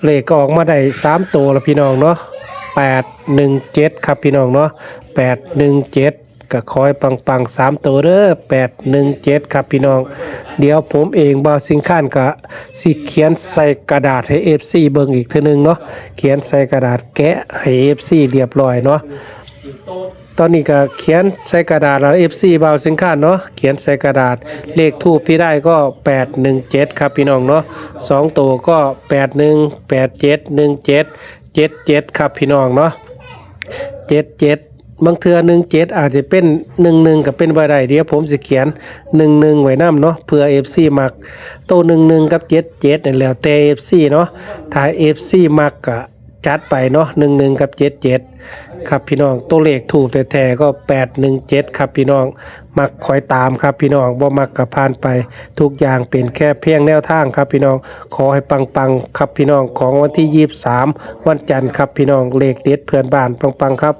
เลขก็ออกมาได้3ตัวแล้วพี่น้องเนาะ817ครับพี่น้องเนาะ817ก็คอยปังๆ3ตัวเด้อ817ครับพี่น้องเดี๋ยวผมเองบ่าวสิงค้านก็สิเขียนใส่กระดาษให้ FC เบิ่งอีกเทื่อนึงเนาะเขียนใส่กระดาษแกะให้ FC เรียบร้อยเนาะตอนนี้ก็เขียนใส่กระดาษแล้ว FC บ่าวสิงค้านเนาะเขียนใส่กระดาษเลขทูปที่ได้ก็817ครับพี่น้องเนาะ2ตัวก็81 87 17 77ครับพี่น้องเนาะ77บางเทื่อ17อาจจะเป็น11ก็เป็นบ่ได้เดี๋ยวผมสิเขียน11ไว้นำเนาะเพื่อ FC มักโต11กับ77นั่นแล้วแต่ FC เนาะถ้า FC มักก็จัดไปเนาะ11กับ77ครับพี่น้องตัวเลขถูกแท้ๆก็817ครับพี่น้องมักคอยตามครับพี่น้องบ่มักก็ผ่านไปทุกอย่างเป็นแค่เพียงแนวทางครับพี่น้องขอให้ปังๆครับพี่น้องของวันที่23วันจันทร์ครับพี่น้องเลขเด็ดเพื่อนบ้านปังๆครับ